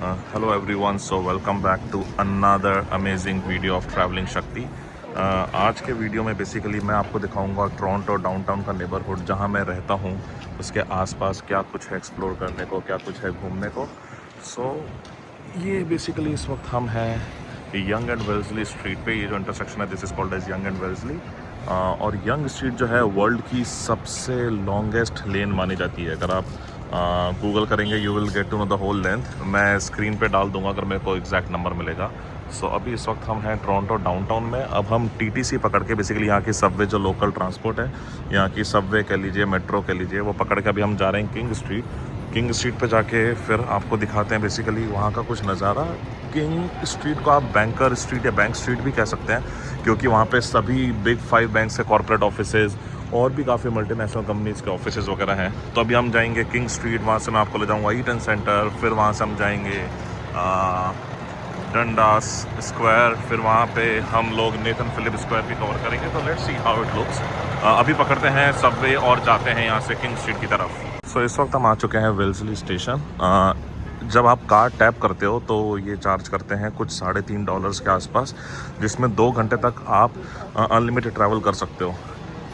Hello everyone, so welcome back to another amazing video of traveling Shakti. आज के video में basically मैं आपको दिखाऊंगा टोरंटो डाउनटाउन का नेबरहुड जहां मैं रहता हूं, उसके आसपास क्या कुछ है एक्सप्लोर करने को, क्या कुछ है घूमने को। सो ये बेसिकली इस वक्त हम हैं यंग एंड वेल्सली स्ट्रीट पे। ये जो इंटरसेक्शन है this is called as Yonge and Wellesley. और यंग स्ट्रीट जो है वर्ल्ड की सबसे लॉन्गेस्ट लेन मानी जाती है। अगर आप गूगल करेंगे you will get to know the whole length. मैं स्क्रीन पे डाल दूंगा अगर मेरे को एग्जैक्ट नंबर मिलेगा। सो अभी इस वक्त हम हैं टोरंटो डाउनटाउन में। अब हम टीटीसी पकड़ के बेसिकली यहाँ की सबवे जो लोकल ट्रांसपोर्ट है, यहाँ की सबवे कह लीजिए, मेट्रो कह लीजिए, वो पकड़ के अभी हम जा रहे हैं किंग स्ट्रीट। किंग स्ट्रीट पे जाके फिर आपको दिखाते हैं बेसिकली वहाँ का कुछ नज़ारा। किंग स्ट्रीट को आप बैंकर स्ट्रीट या बैंक स्ट्रीट भी कह सकते हैं, क्योंकि वहाँ पे सभी बिग 5 बैंक से कॉर्पोरेट ऑफिसेज और भी काफ़ी मल्टीनेशनल कंपनीज के ऑफिसेज वगैरह हैं। तो अभी हम जाएंगे किंग स्ट्रीट, वहाँ से मैं आपको ले जाऊँगा ईटन सेंटर, फिर वहाँ से हम जाएंगे डंडास स्क्वायर, फिर वहाँ पे हम लोग नेथन फिलिप स्क्वायर भी कवर करेंगे। तो let's see how it looks. अभी पकड़ते हैं सबवे और जाते हैं यहाँ से किंग स्ट्रीट की तरफ। सो इस वक्त हम आ चुके हैं वेल्सली स्टेशन। जब आप कार्ड टैप करते हो तो ये चार्ज करते हैं कुछ $3.5 के आसपास, जिसमें 2 घंटे तक आप अनलिमिटेड ट्रैवल कर सकते हो।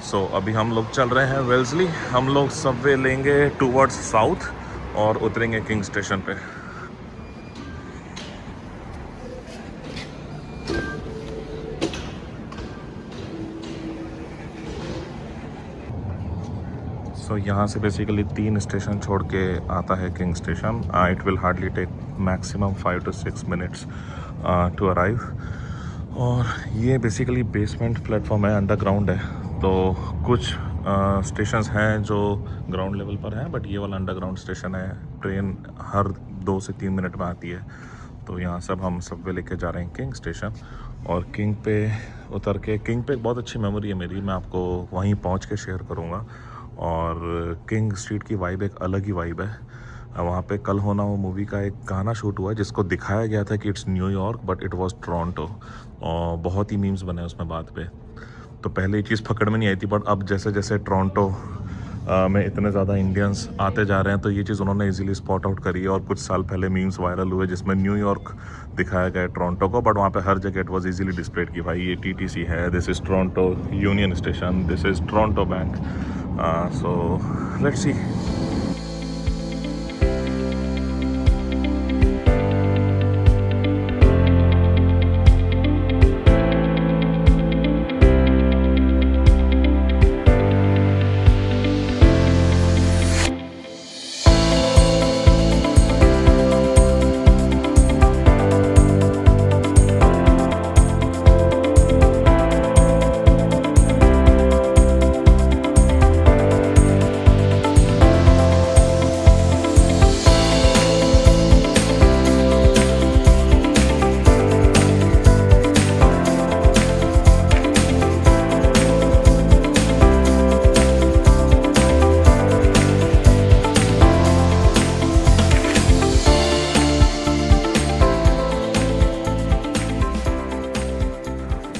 सो अभी हम लोग चल रहे हैं वेल्सली। हम लोग सबवे लेंगे टूवर्ड्स साउथ और उतरेंगे किंग स्टेशन पे। सो यहाँ से बेसिकली 3 स्टेशन छोड़ के आता है King Station. It will hardly take maximum 5 to 6 minutes to arrive. और ये बेसिकली बेसमेंट प्लेटफॉर्म है, अंडरग्राउंड है। तो कुछ स्टेशंस हैं जो ग्राउंड लेवल पर हैं, बट ये वाला अंडरग्राउंड स्टेशन है। ट्रेन हर 2 से 3 मिनट में आती है। तो यहाँ सब हम सबवे लेके जा रहे हैं किंग स्टेशन। और किंग पे उतर के, किंग पे एक बहुत अच्छी मेमोरी है मेरी, मैं आपको वहीं पहुँच के शेयर करूँगा। और किंग स्ट्रीट की वाइब एक अलग ही वाइब है। वहाँ पे कल हो ना हो मूवी का एक गाना शूट हुआ है, जिसको दिखाया गया था कि it's New York but it was Toronto. और बहुत ही मीम्स बने उसमें बात पे। तो पहले ये चीज़ पकड़ में नहीं आई थी, बट अब जैसे जैसे टोरंटो में इतने ज़्यादा इंडियंस आते जा रहे हैं तो ये चीज़ उन्होंने इजीली स्पॉट आउट करी है। और कुछ साल पहले मीम्स वायरल हुए जिसमें न्यूयॉर्क दिखाया गया है टोरंटो को, बट वहाँ पे हर जगह इट वाज इजीली डिस्प्लेड कि भाई ये टीटीसी है, this is Toronto union station, this is Toronto bank. So let's see.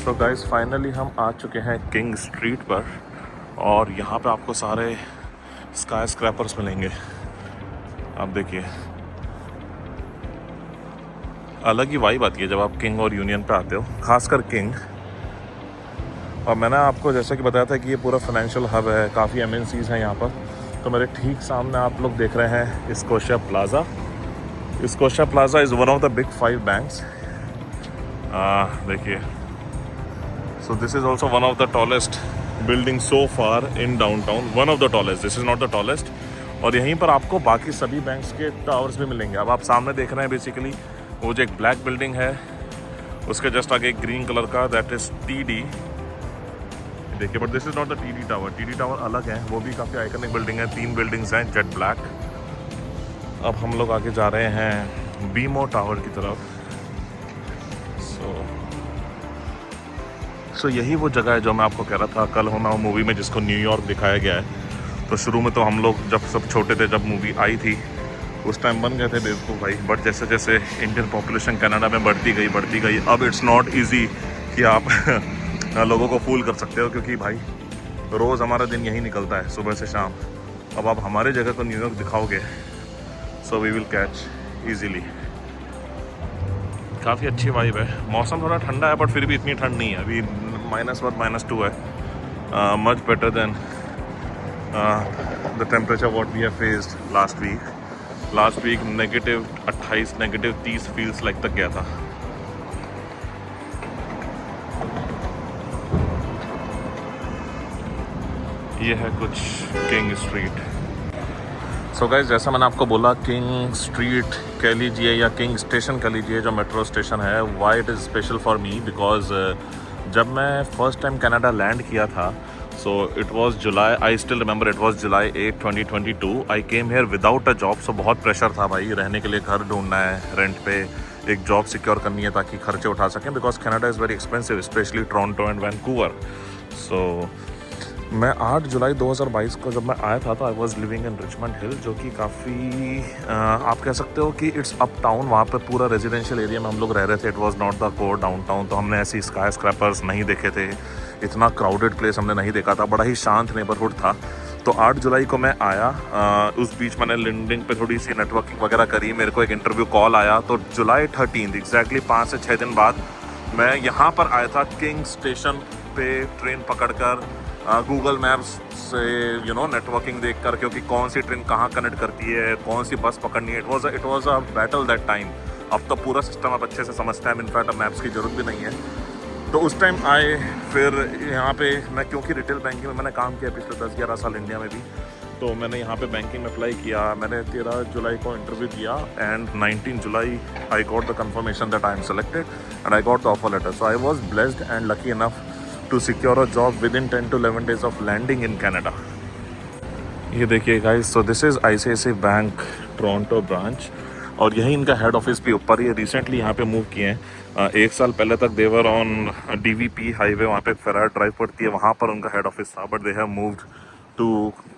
तो गाइस फाइनली हम आ चुके हैं किंग स्ट्रीट पर। और यहाँ पे आपको सारे स्काई स्क्रैपर्स मिलेंगे। आप देखिए, अलग ही वाइब आती है जब आप किंग और यूनियन पे आते हो, खासकर किंग। और मैंने आपको जैसा कि बताया था कि ये पूरा फाइनेंशियल हब है, काफ़ी एमएनसीज हैं यहाँ पर। तो मेरे ठीक सामने आप लोग देख रहे हैं Scotia plaza. Scotia plaza is one of the big 5 banks. देखिए, so this is also one of the tallest building so far in downtown, one of the tallest, this is not the tallest। और यहीं पर आपको बाकी सभी banks के towers भी मिलेंगे। अब आप सामने देख रहे हैं बेसिकली वो जो एक ब्लैक बिल्डिंग है, उसके जस्ट आगे एक ग्रीन कलर का, दैट इज टीडी। देखिए, but this is not the TD tower, TD tower अलग है, वो भी काफ़ी आइकनिक बिल्डिंग है। 3 बिल्डिंग्स हैं जेट ब्लैक। अब हम लोग आगे जा रहे हैं बीमो टावर की तरफ। सो यही वो जगह है जो मैं आपको कह रहा था कल हो ना हो मूवी में, जिसको न्यूयॉर्क दिखाया गया है। तो शुरू में तो हम लोग जब सब छोटे थे, जब मूवी आई थी, उस टाइम बन गए थे बेवकूफ़ भाई। बट जैसे जैसे इंडियन पॉपुलेशन कनाडा में बढ़ती गई, अब इट्स नॉट ईजी कि आप लोगों को फूल कर सकते हो, क्योंकि भाई रोज़ हमारा दिन यही निकलता है सुबह से शाम। अब आप हमारे जगह को न्यूयॉर्क York, so we will catch easily. काफ़ी अच्छी वाइब है। मौसम थोड़ा ठंडा है बट फिर भी इतनी ठंड नहीं है। अभी -1 -2 है। Much better than the temperature what we have faced last week -28 -30 feels like तक गया था। ये है कुछ किंग स्ट्रीट। सो गाइस, जैसा मैंने आपको बोला, किंग स्ट्रीट कह लीजिए या किंग स्टेशन कह लीजिए, जो मेट्रो स्टेशन है, why it is special for me because जब मैं फर्स्ट टाइम कनाडा लैंड किया था, so it was July, I still remember, it was July 8 2022। I came here without a job, so बहुत pressure था भाई, रहने के लिए घर ढूंढना है, रेंट पे एक जॉब सिक्योर करनी है ताकि खर्चे उठा सकें, because Canada is very expensive, specially Toronto and Vancouver. So मैं 8 जुलाई 2022 को जब मैं आया था तो I was living in Richmond Hill, जो कि काफ़ी आप कह सकते हो कि इट्स अप टाउन। वहाँ पे पूरा रेजिडेंशियल एरिया में हम लोग रह रहे थे। It was not the core downtown, तो हमने ऐसी स्काई स्क्रैपर्स नहीं देखे थे, इतना क्राउडेड प्लेस हमने नहीं देखा था, बड़ा ही शांत नेबरहुड था। तो 8 जुलाई को मैं आया, उस बीच मैंने लिंक्डइन पे थोड़ी सी नेटवर्किंग वगैरह करी, मेरे को एक इंटरव्यू कॉल आया। तो जुलाई 13 एग्जैक्टली 5 से 6 दिन बाद मैं यहाँ पर आया था किंग स्टेशन पे, ट्रेन पकड़कर, गूगल मैप्स से नेटवर्किंग देखकर, क्योंकि कौन सी ट्रेन कहाँ कनेक्ट करती है, कौन सी बस पकड़नी है। It was a battle that time. अब तो पूरा सिस्टम आप अच्छे से समझते हैं, इनफैक्ट अब मैप्स की ज़रूरत भी नहीं है। तो उस टाइम आए, फिर यहाँ पे मैं, क्योंकि रिटेल बैंकिंग में मैंने काम किया पिछले 10-11 साल इंडिया में भी, तो मैंने यहाँ पे बैंकिंग में अप्लाई किया। मैंने 13 जुलाई को इंटरव्यू दिया and 19 July I got the confirmation that I am selected and I got the offer letter. So I was blessed and lucky enough to secure a job within 10 to 11 days of landing in Canada. ये देखिए guys, so this is ICICI Bank Toronto branch, और यही इनका head office भी ऊपर। ये recently यहाँ पे मूव किए हैं। 1 साल पहले तक देवर ऑन DVP हाईवे, वहाँ पे फेरार ड्राइव पड़ती है, वहाँ पर उनका हेड ऑफिस था, but they have moved to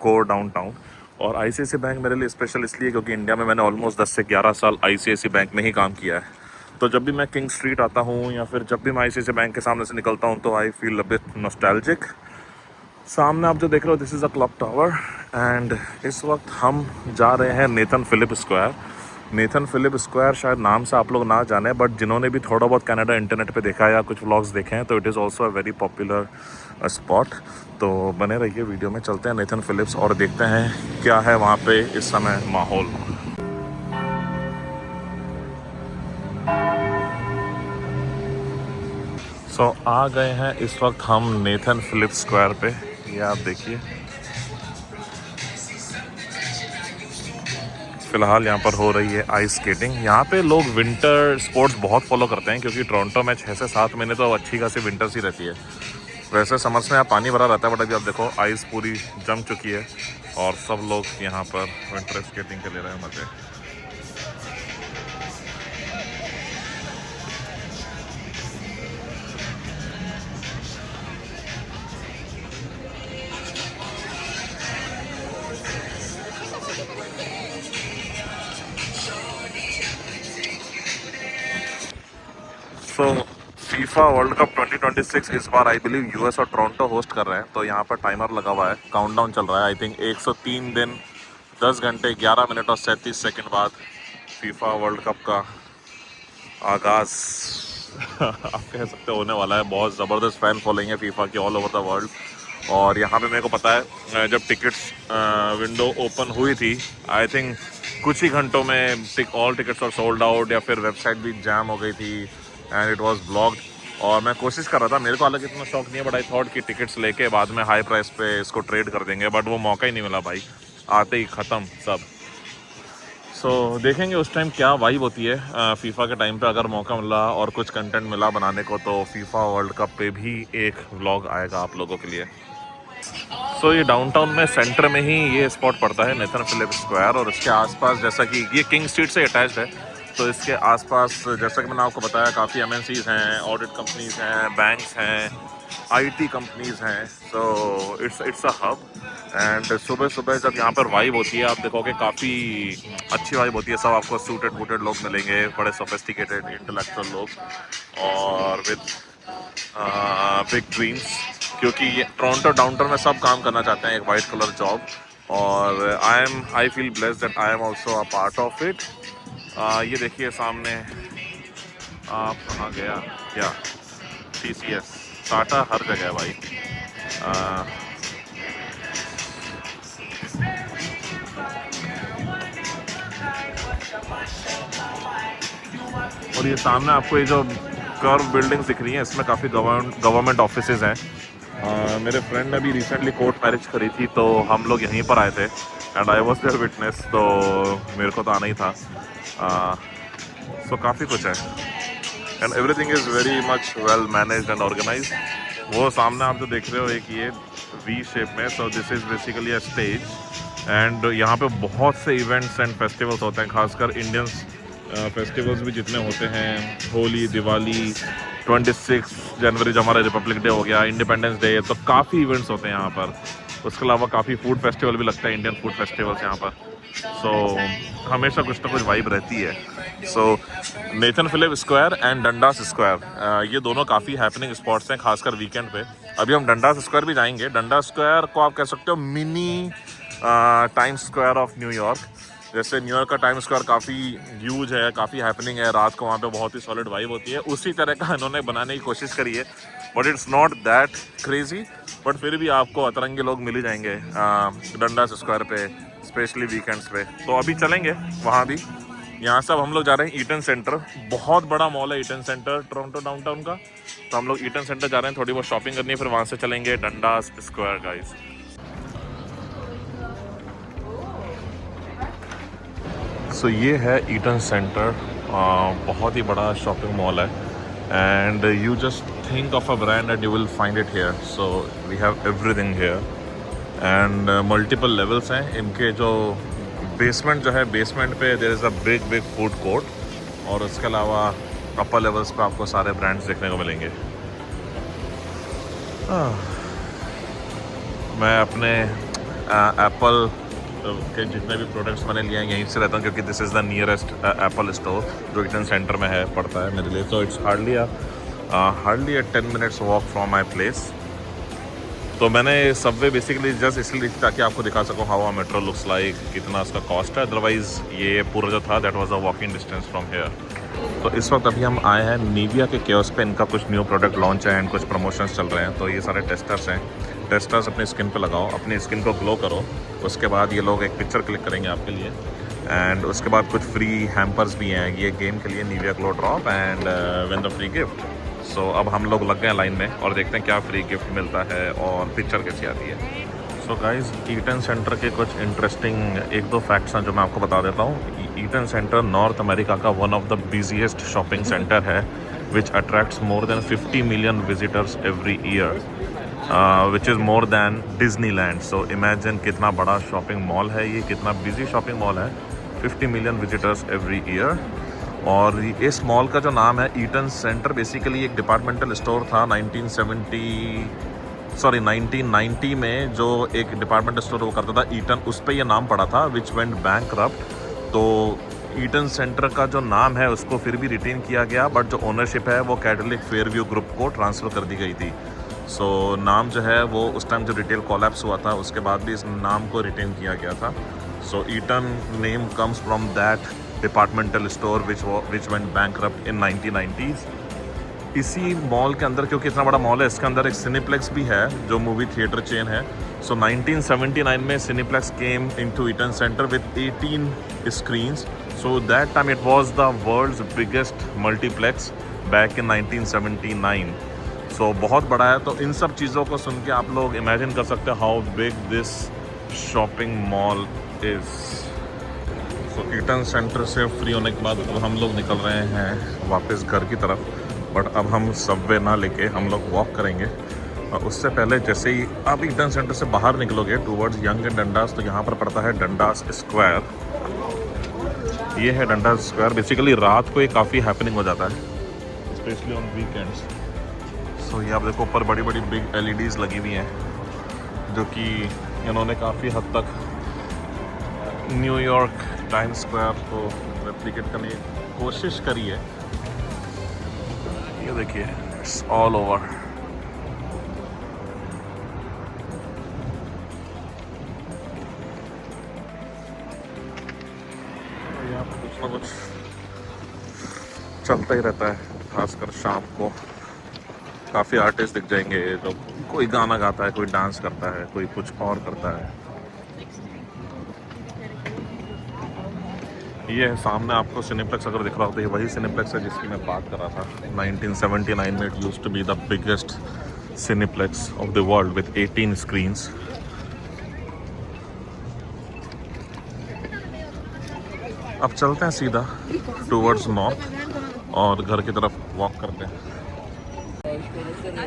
core downtown. और ICICI बैंक मेरे लिए स्पेशल इसलिए क्योंकि इंडिया में मैंने ऑलमोस्ट 10 से 11 साल ICICI बैंक में ही काम किया है। तो जब भी मैं किंग स्ट्रीट आता हूँ या फिर जब भी मैं ICICI बैंक के सामने से निकलता हूँ तो I feel a bit nostalgic. सामने आप जो देख रहे हो, this is a clock tower, and इस वक्त हम जा रहे हैं Nathan Philip Square. Nathan Philip Square शायद नाम से आप लोग ना जाने, बट जिन्होंने भी थोड़ा बहुत कनाडा इंटरनेट पे देखा है या कुछ व्लॉग्स देखे हैं, तो it is also a very popular spot. तो बने रहिए, वीडियो में चलते हैं नेथन फिलिप्स और देखते हैं क्या है वहाँ पे इस समय माहौल। तो आ गए हैं इस वक्त हम नेथन फिलिप स्क्वायर पे। ये आप देखिए, फ़िलहाल यहाँ पर हो रही है आइस स्केटिंग। यहाँ पे लोग विंटर स्पोर्ट्स बहुत फॉलो करते हैं, क्योंकि टोरंटो में 6 से 7 महीने तो अच्छी खासी विंटर्स ही रहती है। वैसे समर्स में यहाँ पानी भरा रहता है, बट अभी आप देखो आइस पूरी जम चुकी है और सब लोग यहाँ पर विंटर स्केटिंग के ले रहे हैं मज़े। सो फीफा वर्ल्ड कप 2026 इस बार आई बिलीव US और टोरंटो होस्ट कर रहे हैं। तो यहाँ पर टाइमर लगा हुआ है, काउंटडाउन चल रहा है। आई थिंक 103 दिन 10 घंटे 11 मिनट और 37 सेकंड बाद फीफा वर्ल्ड कप का आगाज़ आप कह सकते होने वाला है। बहुत ज़बरदस्त फ़ैन फॉलोइंग है फीफा की ऑल ओवर द वर्ल्ड। और यहाँ पे मेरे को पता है, जब टिकट्स विंडो ओपन हुई थी, आई थिंक कुछ ही घंटों में ऑल टिकट्स और सोल्ड आउट, या फिर वेबसाइट भी जैम हो गई थी एंड इट वाज ब्लॉक्ड। और मैं कोशिश कर रहा था, मेरे को हालांकि इतना शौक नहीं है, बट आई थॉट कि टिकट्स लेके बाद में हाई प्राइस पे इसको ट्रेड कर देंगे, बट वो मौका ही नहीं मिला भाई, आते ही ख़त्म सब। सो देखेंगे उस टाइम क्या वाइब होती है फीफा के टाइम पे। अगर मौका मिला और कुछ कंटेंट मिला बनाने को, तो फीफा वर्ल्ड कप पे भी एक व्लॉग आएगा आप लोगों के लिए। सो ये डाउनटाउन में सेंटर में ही ये स्पॉट पड़ता है, नेथन फिलिप स्क्वायर, और इसके आसपास, जैसा कि ये किंग स्ट्रीट से अटैच्ड है, तो इसके आसपास जैसा कि मैंने आपको बताया, काफ़ी MNCs हैं, ऑडिट कंपनीज हैं, बैंक्स हैं, IT कंपनीज हैं। So it's a hub. And सुबह सुबह जब यहाँ पर वाइब होती है, आप देखोगे काफ़ी अच्छी वाइब होती है। सब आपको सूटेड बूटेड लोग मिलेंगे, बड़े सोफिस्टिकेटेड इंटेलेक्चुअल लोग, और विद बिग ड्रीम्स, क्योंकि ये टोरंटो डाउनटाउन में सब काम करना चाहते हैं एक वाइट कलर जॉब, और I feel blessed that I am also a part of it. ये देखिए सामने आप कहाँ गया क्या? TCS टाटा हर जगह है भाई। आ, और ये सामने आपको ये जो कर्व बिल्डिंग्स दिख रही हैं, इसमें काफ़ी गवर्नमेंट ऑफिसेज हैं। मेरे फ्रेंड ने अभी रिसेंटली कोर्ट मैरिज करी थी, तो हम लोग यहीं पर आए थे and I was there witness, तो मेरे को तो आना ही था। सो काफ़ी कुछ है and everything is very much well managed and organize. वो सामने आप जो देख रहे हो एक ये वी शेप में, सो this is basically a stage and यहाँ पे बहुत से इवेंट्स एंड फेस्टिवल्स होते हैं, खासकर इंडियंस फेस्टिवल्स भी जितने होते हैं, होली, दिवाली, 26 जनवरी जो हमारा रिपब्लिक डे हो गया, इंडिपेंडेंस डे, तो काफ़ी इवेंट्स होते हैं यहाँ पर। उसके अलावा काफ़ी फूड फेस्टिवल भी लगता है, इंडियन फूड फेस्टिवल्स यहाँ पर। सो हमेशा कुछ ना कुछ वाइब रहती है। So Nathan Philip Square and Dundas Square, ये दोनों काफ़ी हैपनिंग स्पॉट्स हैं, खासकर वीकेंड पे। अभी हम डंडास स्क्वायर भी जाएंगे। डंडास स्क्वायर को आप कह सकते हो mini times square of New York. जैसे न्यूयॉर्क का टाइम स्क्वायर काफ़ी ह्यूज है, काफ़ी हैपनिंग है, रात को वहाँ पे बहुत ही सॉलिड वाइब होती है, उसी तरह का इन्होंने बनाने की कोशिश करी है, but it's not that crazy. But फिर भी आपको अतरंगी लोग मिल ही जाएंगे डंडास स्क्वायर पे, स्पेशली वीकेंड्स पे। तो अभी चलेंगे वहाँ भी। यहाँ से अब हम लोग जा रहे हैं ईटन सेंटर। बहुत बड़ा मॉल है ईटन सेंटर टोरंटो डाउनटाउन का, तो हम लोग ईटन सेंटर जा रहे हैं, थोड़ी बहुत शॉपिंग करनी है, फिर वहाँ से चलेंगे डंडास स्क्वायर गाइस। सो ये है ईटन सेंटर, बहुत ही बड़ा शॉपिंग मॉल है and you just think of a brand and you will find it here. So we have everything here and multiple levels हैं इनके। जो बेसमेंट जो है, बेसमेंट पे there is a big food court, और उसके अलावा अपर लेवल्स पे आपको सारे ब्रांड्स देखने को मिलेंगे। मैं अपने एप्पल के जितने भी प्रोडक्ट्स मैंने लिए हैं यहीं से रहता हूँ, क्योंकि this is the nearest Apple store जो ईटन सेंटर में है, पड़ता है मेरे लिए। तो it's hardly a 10 minutes walk from my place. तो मैंने सबवे बेसिकली जस्ट इसलिए लिखी ताकि आपको दिखा सकूँ how a metro looks like, कितना उसका कॉस्ट है। अदरवाइज़ ये पूरा जो था that was a walking distance from here. तो इस वक्त अभी हम आए हैं निविया के कियोस्क पे। इनका कुछ न्यू प्रोडक्ट लॉन्च है एंड कुछ प्रमोशंस चल रहे हैं। तो ये सारे टेस्टर्स हैं। टेस्टर्स अपनी स्किन पे लगाओ, अपनी स्किन को ग्लो करो, उसके बाद ये लोग एक पिक्चर क्लिक करेंगे आपके लिए एंड उसके बाद कुछ फ्री हैम्पर्स भी हैं ये गेम के लिए, Nivea glow drop and win the free gift. So अब हम लोग लग गए लाइन में और देखते हैं क्या फ्री गिफ्ट मिलता है और पिक्चर कैसी आती है। सो गाइस, ईटन सेंटर के कुछ इंटरेस्टिंग 1-2 फैक्ट्स हैं जो मैं आपको बता देता हूँ। ईटन सेंटर नॉर्थ अमेरिका का one of the busiest shopping centre है, which attracts more than 50 million visitors every year, which is more than Disneyland. So imagine कितना बड़ा शॉपिंग मॉल है ये, कितना बिजी शॉपिंग मॉल है, 50 मिलियन विजिटर्स एवरी ईयर। और इस मॉल का जो नाम है ईटन सेंटर, बेसिकली एक डिपार्टमेंटल स्टोर था 1990 में, जो एक डिपार्टमेंटल स्टोर वो करता था ईटन, उस पर यह नाम पड़ा था, विच वेंट बैंकरप्ट। तो ईटन सेंटर का जो नाम है उसको फिर भी रिटेन किया गया, बट जो ओनरशिप है वो कैटलिक फेयरव्यू ग्रुप को ट्रांसफ़र कर दी गई थी। सो नाम जो है वो उस टाइम जो रिटेल कोलैप्स हुआ था उसके बाद भी इस नाम को रिटेन किया गया था। So Eaton name comes from that departmental store which went bankrupt in 1990s। इसी मॉल के अंदर, क्योंकि इतना बड़ा मॉल है, इसके अंदर एक सिनेप्लेक्स भी है जो मूवी थिएटर चेन है। सो 1979 में Cineplex came into Eaton Centre with 18 screens. So that time it was the world's biggest multiplex back in 1979। सो बहुत बड़ा है। तो इन सब चीज़ों को सुन के आप लोग इमेजिन कर सकते हैं how big this shopping mall is. So Eaton Centre से फ्री होने के बाद अब हम लोग निकल रहे हैं वापस घर की तरफ, बट अब हम सबवे ना लेके हम लोग वॉक करेंगे। और उससे पहले जैसे ही आप ईटन सेंटर से बाहर निकलोगे टूवर्ड्स यंग एंड डंडास, तो यहाँ पर पड़ता है डंडास स्क्वायर। ये है डंडास स्क्वायर। बेसिकली रात को ये काफ़ी हैपनिंग हो जाता है, स्पेशली ऑन वीकेंड्स। सो ये आप देखो ऊपर बड़ी बड़ी बिग LEDs लगी हुई हैं, जो कि इन्होंने काफ़ी हद तक न्यूयॉर्क टाइम स्क्वायर को रेप्लिकेट करने की कोशिश करी है। ये देखिए, इट्स ऑल ओवर। यहाँ पर कुछ ना कुछ चलता ही रहता है। खासकर शाम को काफ़ी आर्टिस्ट दिख जाएंगे जो कोई गाना गाता है, कोई डांस करता है, कोई कुछ और करता है। ये है सामने आपको सिनेप्लेक्स अगर दिख रहा हो तो ये वही सिनेप्लेक्स है जिसकी मैं बात कर रहा था। 1979 में it used to be the biggest Cineplex of the world with 18 screens. अब चलते हैं सीधा टूवर्ड्स नॉर्थ और घर की तरफ वॉक करते हैं।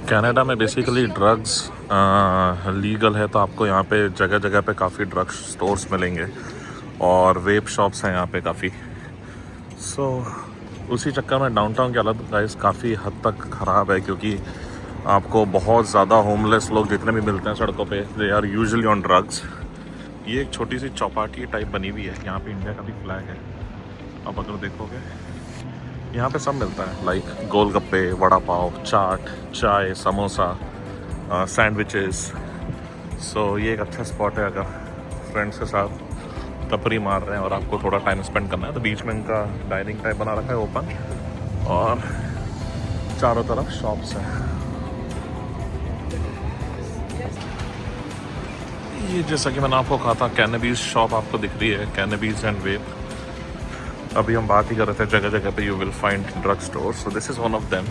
कनाडा में बेसिकली ड्रग्स लीगल है, तो आपको यहाँ पे जगह जगह पे काफ़ी ड्रग स्टोर्स मिलेंगे और वेप शॉप्स हैं यहाँ पे काफ़ी। सो उसी चक्कर में डाउनटाउन की हालत गाइस काफ़ी हद तक ख़राब है, क्योंकि आपको बहुत ज़्यादा होमलेस लोग जितने भी मिलते हैं सड़कों पे, they are usually on drugs. ये एक छोटी सी चौपाटी टाइप बनी हुई है, यहाँ पे इंडिया का भी फ्लैग है। अब अगर देखोगे यहाँ पे सब मिलता है, लाइक गोलगप्पे, वड़ा पाव, चाट, चाय, समोसा, सैंडविचेस। सो ये एक अच्छा स्पॉट है अगर फ्रेंड्स के साथ तपरी मार रहे हैं और आपको थोड़ा टाइम स्पेंड करना है, तो बीच में इनका डाइनिंग टाइप बना रखा है ओपन, और चारों तरफ शॉप्स हैं। ये जैसा कि मैंने आपको कहा था, कैनबीज शॉप आपको दिख रही है, कैनबीज एंड वेप। अभी हम बात ही कर रहे थे जगह जगह पे you will find drug store, so this is one of them.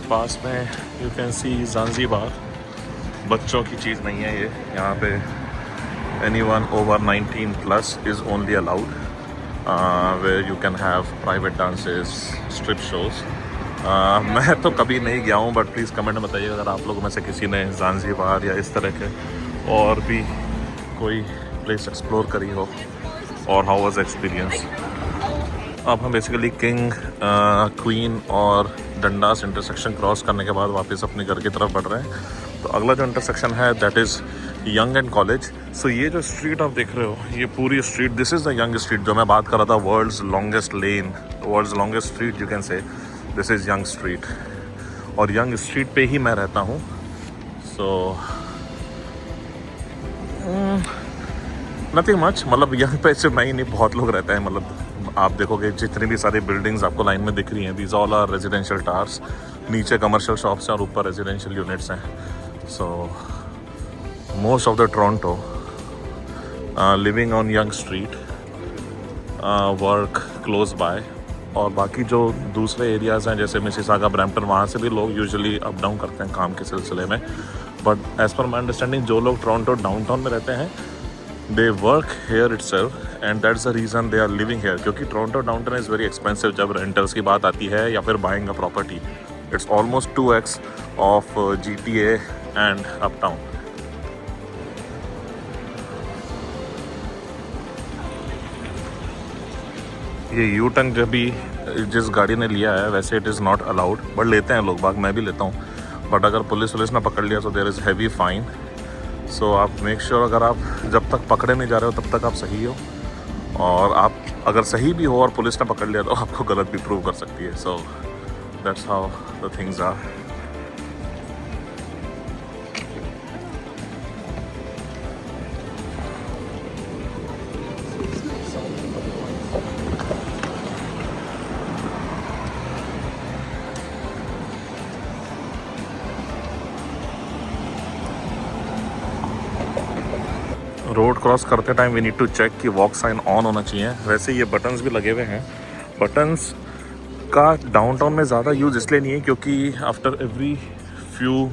पास में यू कैन सी ज़ांज़ीबार। बच्चों की चीज़ नहीं है ये, यहाँ पे anyone over 19 plus is only allowed, where you can have private dances, strip shows. मैं तो कभी नहीं गया हूँ, बट प्लीज़ कमेंट में बताइए अगर आप लोगों में से किसी ने ज़ांज़ीबार या इस तरह के और भी कोई प्लेस एक्सप्लोर करी हो, और हाउ वाज एक्सपीरियंस। अब हम बेसिकली किंग, क्वीन और डंडास इंटरसेक्शन क्रॉस करने के बाद वापस अपने घर की तरफ बढ़ रहे हैं। तो अगला जो इंटरसेक्शन है that is Yonge and College. So ये जो स्ट्रीट आप देख रहे हो, ये पूरी street, this is the Yonge Street जो मैं बात कर रहा था, world's longest lane, world's longest street you can say, this is Yonge Street. और यंग स्ट्रीट पे ही मैं रहता हूँ। सो नथिंग मच, मतलब यंग पे सिर्फ मैं ही नहीं, बहुत लोग रहते हैं। मतलब आप देखोगे जितनी भी सारी बिल्डिंग्स आपको लाइन में दिख रही हैं, these all are residential towers. नीचे कमर्शियल शॉप्स हैं और ऊपर रेजिडेंशियल यूनिट्स हैं। So most of the Toronto living on Yonge Street, work close by. और बाकी जो दूसरे एरियाज़ हैं जैसे मिसिसागा, ब्रैम्पटन, वहाँ से भी लोग यूजुअली अप डाउन करते हैं काम के सिलसिले में। But as per my understanding जो लोग टोरंटो डाउनटाउन में रहते हैं, they work here itself and that's the reason they are living here. क्योंकि Toronto downtown is very expensive जब रेंटल्स की बात आती है या फिर buying a property. It's almost 2x of GTA and uptown. ये यू टर्न जब भी जिस गाड़ी ने लिया है, वैसे it is not allowed, but लेते हैं लोग बाग, मैं भी लेता हूँ। बट अगर पुलिस ने पकड़ लिया तो देयर इज़ हैवी फाइन। सो आप मेक श्योर अगर आप जब तक पकड़े नहीं जा रहे हो तब तक आप सही हो, और आप अगर सही भी हो और पुलिस ने पकड़ लिया तो आपको गलत भी प्रूव कर सकती है। So that's how the things are. Road cross करते time we need to check कि वॉक साइन ऑन होना चाहिए। वैसे ये बटन्स भी लगे हुए हैं। बटन्स का डाउनटाउन में ज़्यादा यूज़ इसलिए नहीं है क्योंकि आफ्टर एवरी फ्यू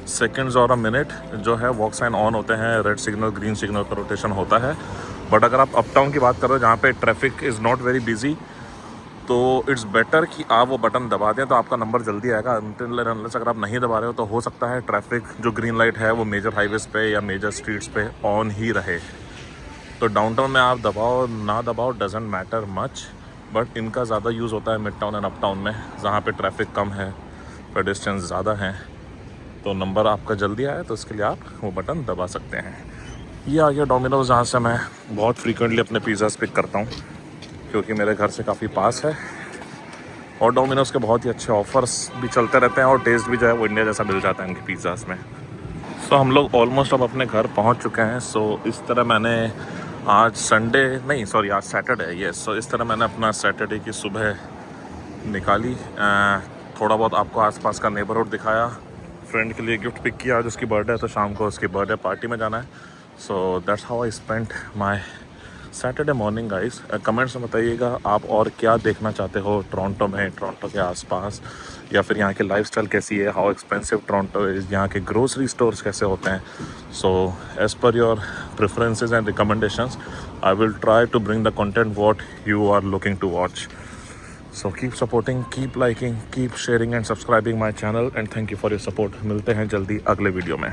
सेकंड्स और अ मिनट जो है वॉक साइन ऑन होते हैं, रेड सिग्नल, ग्रीन सिग्नल का रोटेशन होता है। बट अगर आप अपटाउन की बात कर रहे हो जहाँ पे traffic is not very busy, तो इट्स बेटर कि आप वो बटन दबा दें तो आपका नंबर जल्दी आएगा। अनलेस अगर आप नहीं दबा रहे हो तो हो सकता है ट्रैफिक जो ग्रीन लाइट है वो मेजर हाईवेज़ पे या मेजर स्ट्रीट्स पे ऑन ही रहे। तो डाउनटाउन में आप दबाओ ना दबाओ डजेंट मैटर मच, बट इनका ज़्यादा यूज़ होता है मिड टाउन एंड अपटाउन में, जहाँ पे ट्रैफिक कम है, पेडेस्ट्रियंस ज़्यादा हैं, तो नंबर आपका जल्दी आए तो इसके लिए आप वो बटन दबा सकते हैं। ये आ गया डोमिनोज़, जहाँ से मैं बहुत फ्रीक्वेंटली अपने पिज़्ज़ास पिक करता हूँ क्योंकि मेरे घर से काफ़ी पास है, और डोमिनोज़ के बहुत ही अच्छे ऑफ़र्स भी चलते रहते हैं और टेस्ट भी जो है वो इंडिया जैसा मिल जाता है इनके पिज़्ज़ास में। सो हम लोग ऑलमोस्ट अब अपने घर पहुंच चुके हैं। सो इस तरह मैंने आज संडे नहीं सॉरी आज सैटरडे, यस, सो इस तरह मैंने अपना सैटरडे की सुबह निकाली। थोड़ा बहुत आपको आसपास का नेबरहुड दिखाया, फ्रेंड के लिए गिफ्ट पिक किया, आज उसकी बर्थडे है तो शाम को उसकी बर्थडे पार्टी में जाना है। So that's how I spent my Saturday morning guys. Comments में बताइएगा आप और क्या देखना चाहते हो टोरंटो में, टोरंटो के आसपास, या फिर यहाँ की लाइफस्टाइल कैसी है, हाउ एक्सपेंसिव टोरंटो इज़, यहाँ के ग्रोसरी स्टोर्स कैसे होते हैं। So as per your preferences and recommendations I will try to bring the content what you are looking to watch. So keep supporting, keep liking, keep sharing and subscribing my channel and thank you for your support. मिलते हैं जल्दी अगले video में।